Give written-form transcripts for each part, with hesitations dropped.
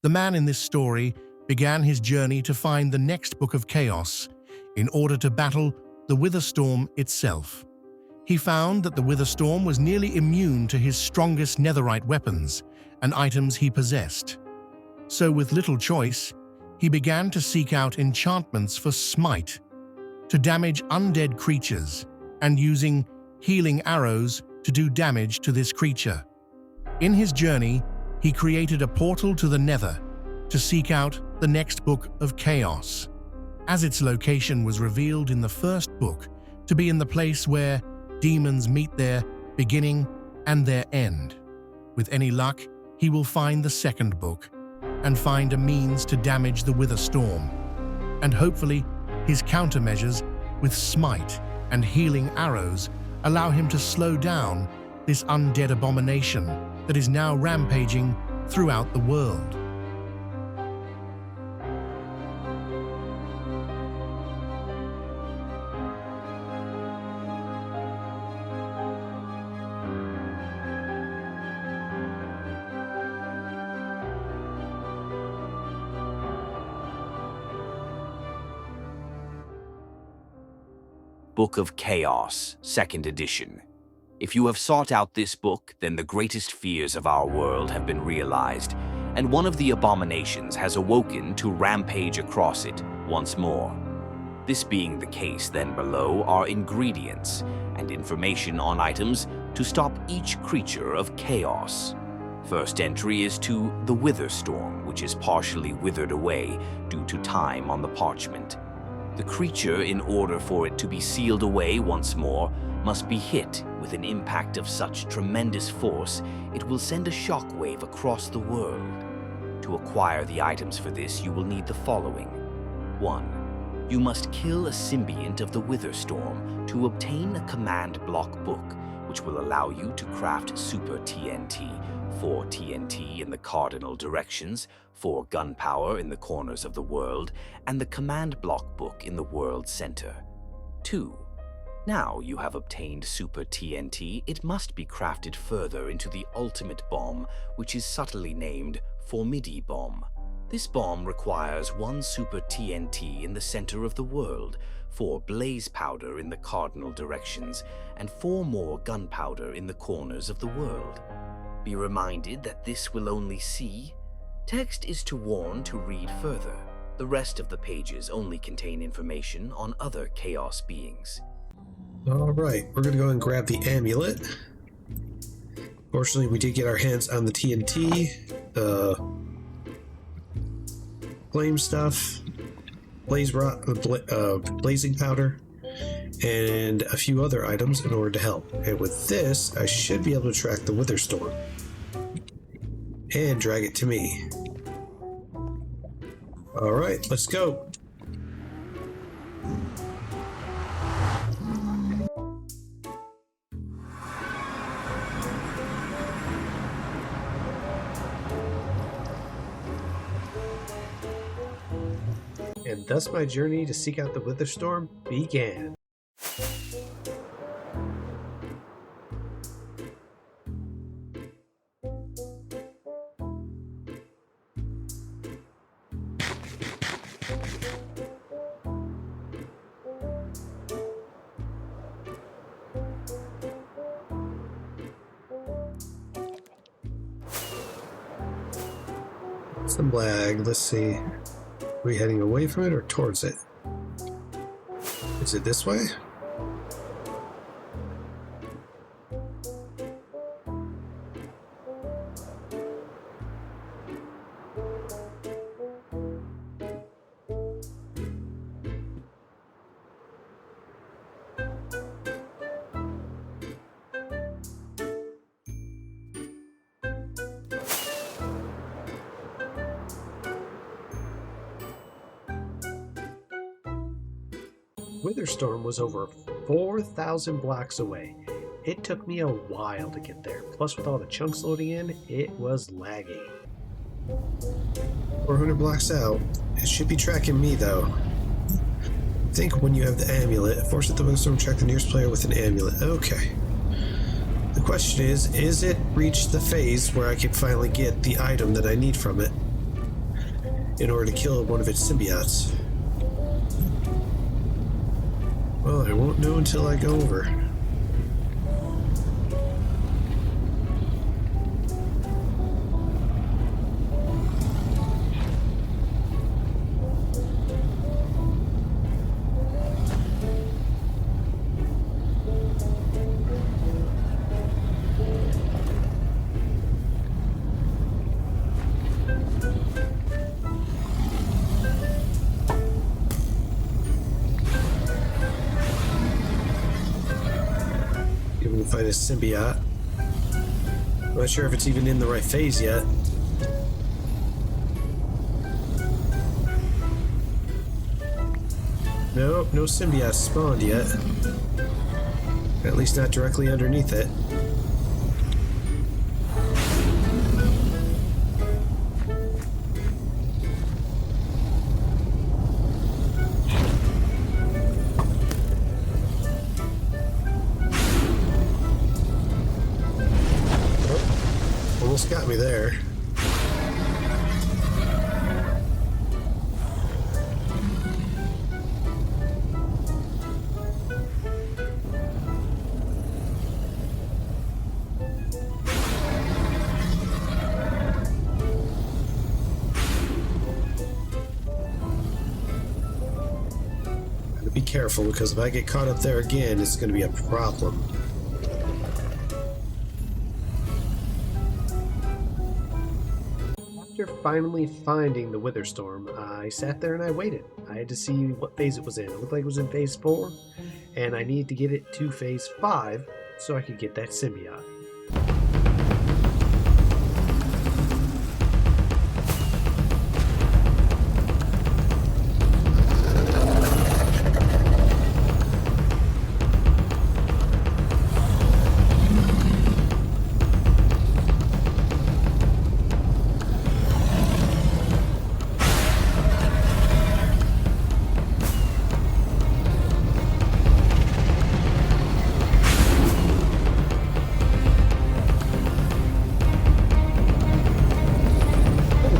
The man in this story began his journey to find the next book of chaos in order to battle the Witherstorm itself. He found that the Witherstorm was nearly immune to his strongest netherite weapons and items he possessed. So with little choice, he began to seek out enchantments for smite, to damage undead creatures, and using healing arrows to do damage to this creature. In his journey, he created a portal to the Nether to seek out the next book of chaos, as its location was revealed in the first book to be in the place where demons meet their beginning and their end. With any luck, he will find the second book and find a means to damage the Witherstorm, and hopefully his countermeasures with smite and healing arrows allow him to slow down this undead abomination that is now rampaging throughout the world. Book of Chaos, 2nd edition. If you have sought out this book, then the greatest fears of our world have been realized, and one of the abominations has awoken to rampage across it once more. This being the case, then below are ingredients and information on items to stop each creature of chaos. First entry is to the Witherstorm, which is partially withered away due to time on the parchment. The creature, in order for it to be sealed away once more, must be hit with an impact of such tremendous force it will send a shockwave across the world. To acquire the items for this, you will need the following. 1. You must kill a symbiont of the Witherstorm to obtain a command block book, which will allow you to craft Super TNT, 4 TNT in the cardinal directions, 4 gunpowder in the corners of the world, and the command block book in the world center. 2. Now you have obtained Super TNT, it must be crafted further into the ultimate bomb, which is subtly named Formidi Bomb. This bomb requires 1 Super TNT in the center of the world, 4 blaze powder in the cardinal directions, and 4 more gunpowder in the corners of the world. Be reminded that this will only see. Text is to warn to read further. The rest of the pages only contain information on other chaos beings. Alright, we're going to go and grab the amulet. Fortunately, we did get our hands on the TNT, flame stuff, blazing powder, and a few other items in order to help. And with this, I should be able to track the Witherstorm and drag it to me. Alright, let's go. And thus my journey to seek out the Witherstorm began. Some lag, let's see. Are we heading away from it or towards it? Is it this way? Witherstorm was over 4,000 blocks away. It took me a while to get there, plus with all the chunks loading in, it was lagging. 400 blocks out. It should be tracking me though. I think when you have the amulet, force the Witherstorm to track the nearest player with an amulet. Okay. The question is it reached the phase where I can finally get the item that I need from it? in order to kill one of its symbiotes. Well, I won't know until I go over. Find a symbiote. I'm not sure if it's even in the right phase yet. Nope, no symbiote spawned yet. At least not directly underneath it. Almost got me there. Gotta be careful, because if I get caught up there again, it's gonna be a problem. After finally finding the Wither Storm, I sat there and I waited. I had to see what phase it was in. It looked like it was in phase 4, and I needed to get it to phase 5 so I could get that symbiote.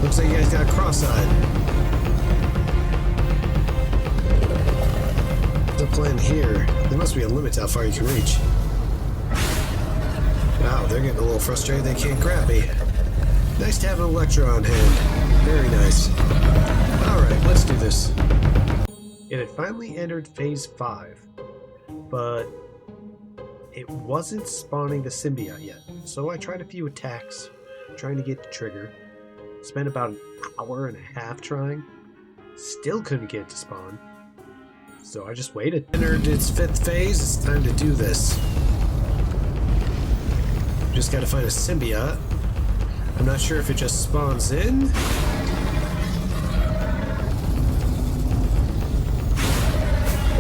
Looks like you guys got cross-eyed. The plan here, there must be a limit to how far you can reach. Wow, they're getting a little frustrated they can't grab me. Nice to have an Electro on hand. Very nice. Alright, let's do this. It had finally entered phase 5, but it wasn't spawning the symbiote yet. So I tried a few attacks, trying to get the trigger. Spent about an hour and a half trying. Still couldn't get it to spawn. So I just waited. Entered its 5th phase. It's time to do this. Just gotta find a symbiote. I'm not sure if it just spawns in.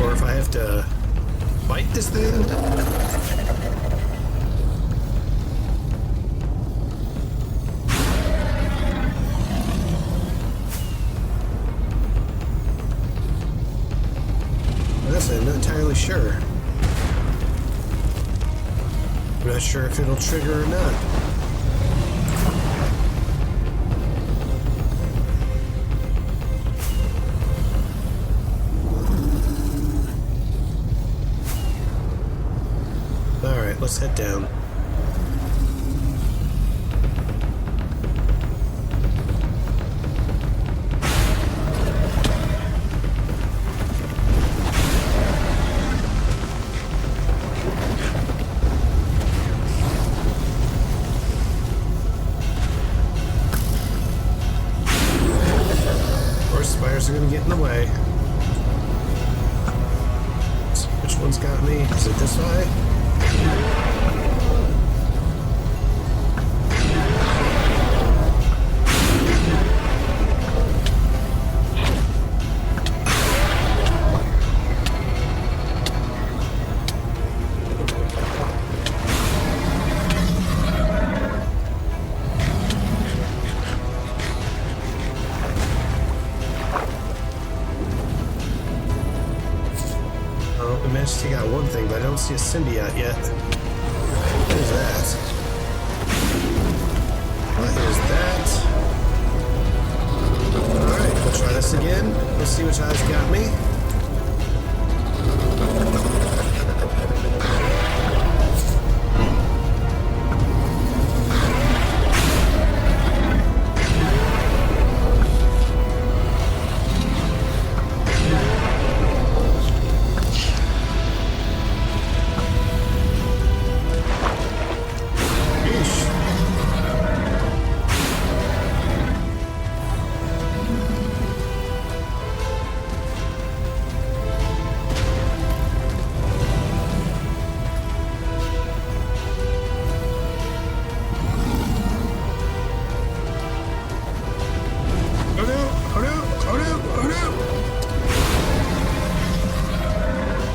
Or if I have to fight this thing. I'm not entirely sure. I'm not sure if it'll trigger or not. Alright, let's head down. Spiders are gonna get in the way. Which one's got me? Is it this way? I managed to take out one thing, but I don't see a symbiote yet. What is that? What is that? Alright. again. Let's see which eye's got me.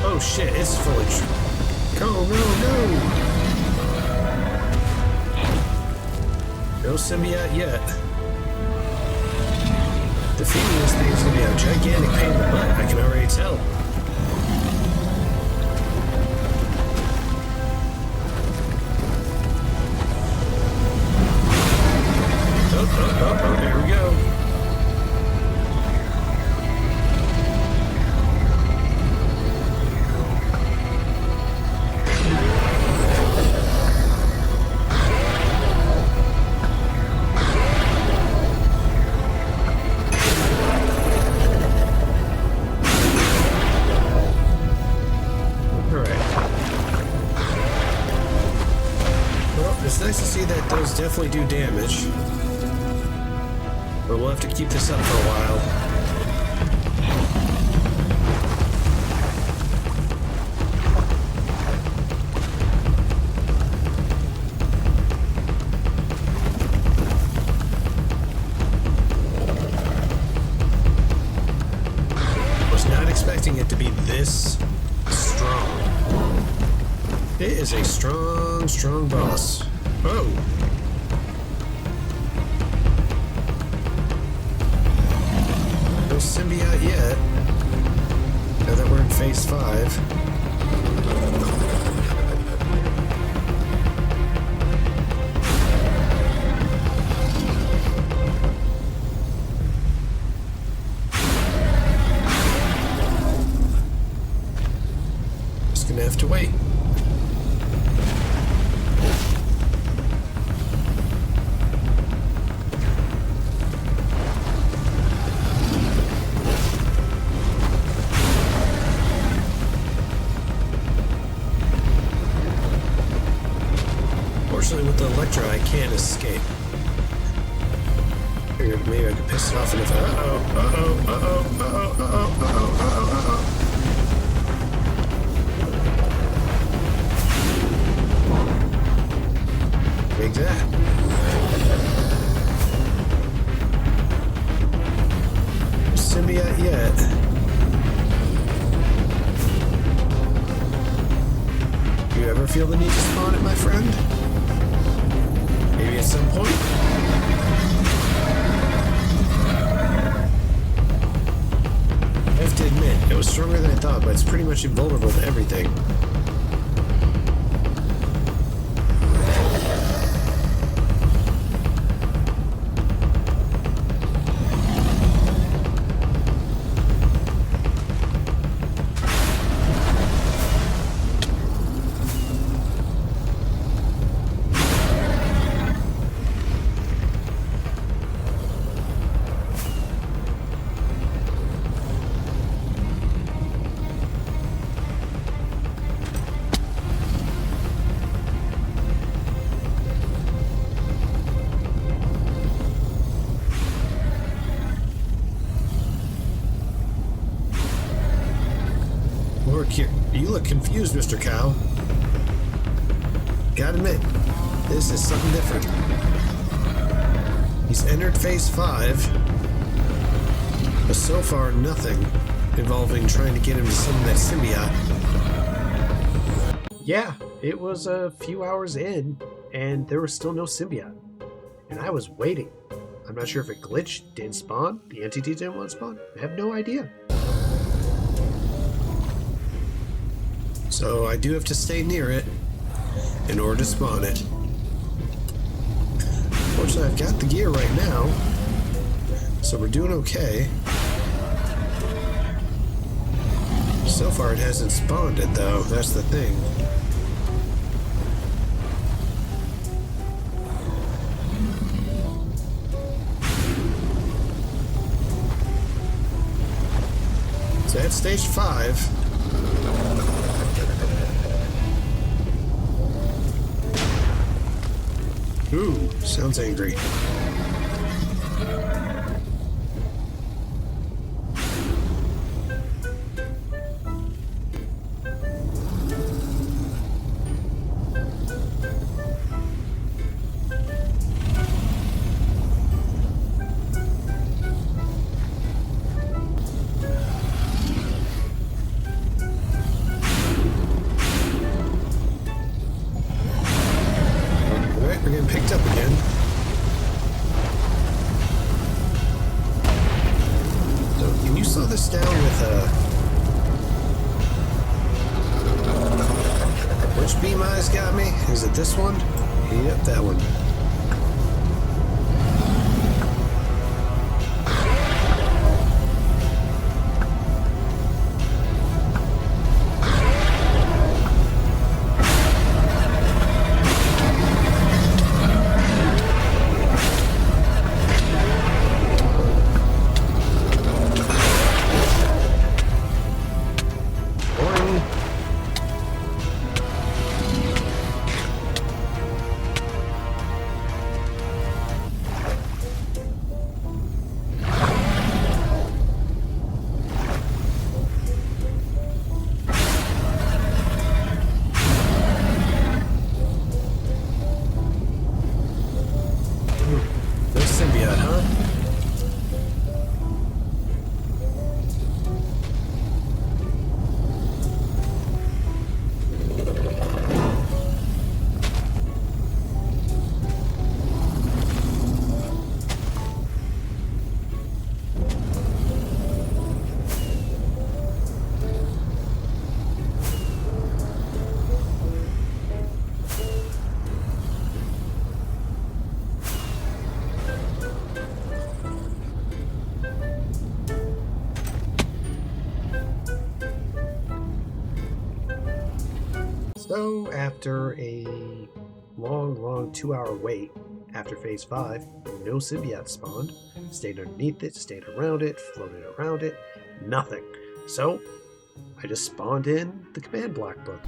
Oh shit, it's fully true. Oh no. No symbiote yet. Defeating this thing is gonna be a gigantic pain in the butt, I can already tell. Oh, there we go. It's nice to see that those definitely do damage. But we'll have to keep this up for a while. Was not expecting it to be this strong. It is a strong, strong boss. Oh. No symbiote yet. Now that we're in phase 5. Just gonna have to wait. Unfortunately, with the Electro, I can't escape. Figured maybe I could piss it off and if I... Take that. Symbiote yet. You ever feel the need to spawn it, my friend? Maybe at some point? I have to admit, it was stronger than I thought, but it's pretty much invulnerable to everything. You look confused, Mr. Cow. Gotta admit, this is something different. He's entered phase 5, but so far nothing involving trying to get him to summon that symbiote. Yeah, it was a few hours in, and there was still no symbiote. And I was waiting. I'm not sure if it glitched, didn't spawn, the entity didn't want to spawn. I have no idea. So I do have to stay near it in order to spawn it. Fortunately, I've got the gear right now, so we're doing okay. So far it hasn't spawned it though, that's the thing. So that's stage 5. Ooh, sounds angry. We're getting picked up again. So, can you slow this down with which beam eyes got me? Is it this one? Yep, that one. Symbiote, huh? So, after a long 2-hour wait, after phase 5, no symbiote spawned. Stayed underneath it, stayed around it, floated around it, nothing. So, I just spawned in the command block book.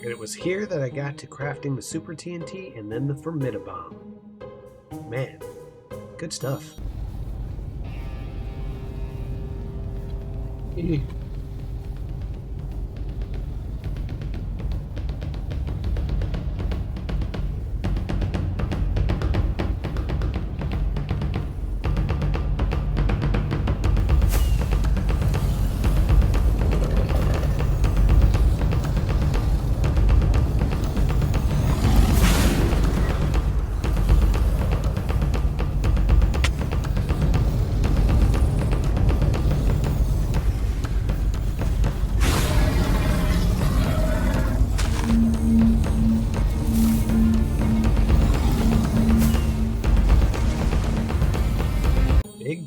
And it was here that I got to crafting the Super TNT and then the Formidabomb. Man, good stuff.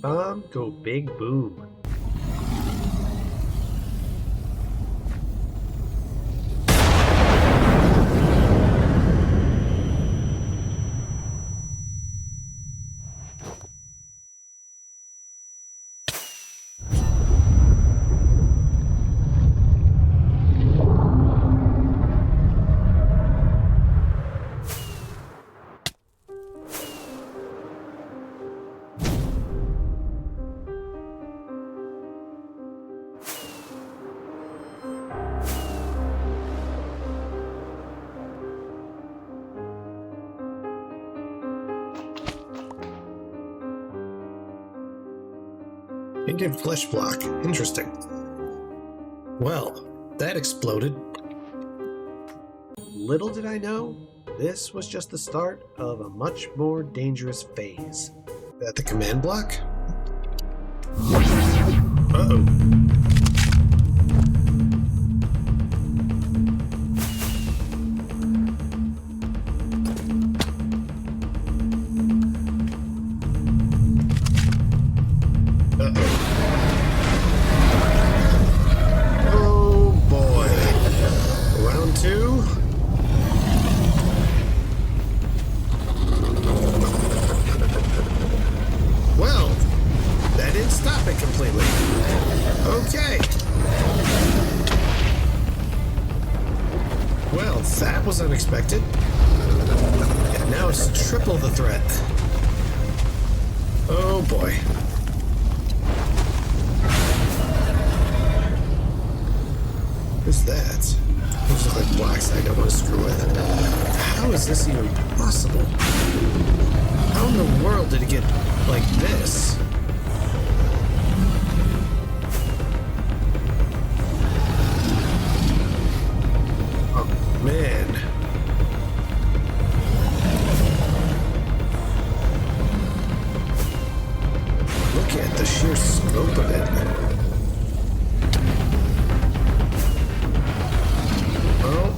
bomb go big boom. Painted flesh block. Interesting. Well, that exploded. Little did I know, this was just the start of a much more dangerous phase. That the command block? Uh-oh. Completely. Okay. Well, that was unexpected. And now it's triple the threat. Oh boy. What's that? Those look like blocks I don't want to screw with. How is this even possible? How in the world did it get like this? Man. Look at the sheer scope of it. Oh.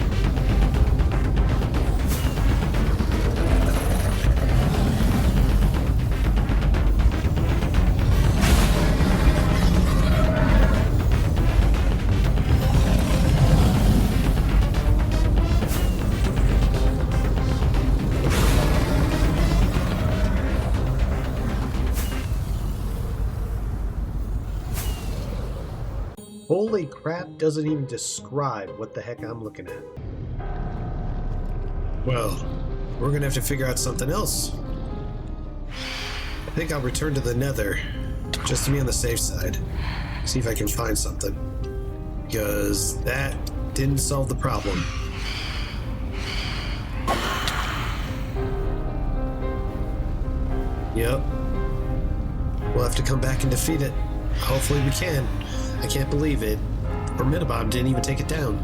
Holy crap, doesn't even describe what the heck I'm looking at. Well, we're gonna have to figure out something else. I think I'll return to the Nether, just to be on the safe side. See if I can find something. Because that didn't solve the problem. Yep. We'll have to come back and defeat it. Hopefully we can. I can't believe it. Or Minibomb didn't even take it down.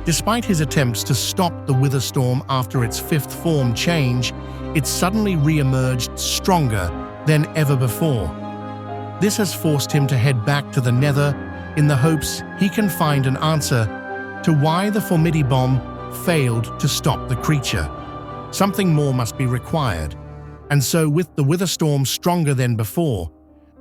Despite his attempts to stop the Wither Storm after its fifth form change, it suddenly re-emerged stronger than ever before. This has forced him to head back to the Nether in the hopes he can find an answer to why the Formidibomb failed to stop the creature. Something more must be required. And so with the Wither Storm stronger than before,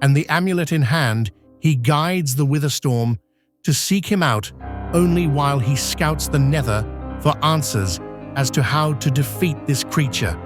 and the amulet in hand, he guides the Wither Storm to seek him out only while he scouts the Nether for answers as to how to defeat this creature.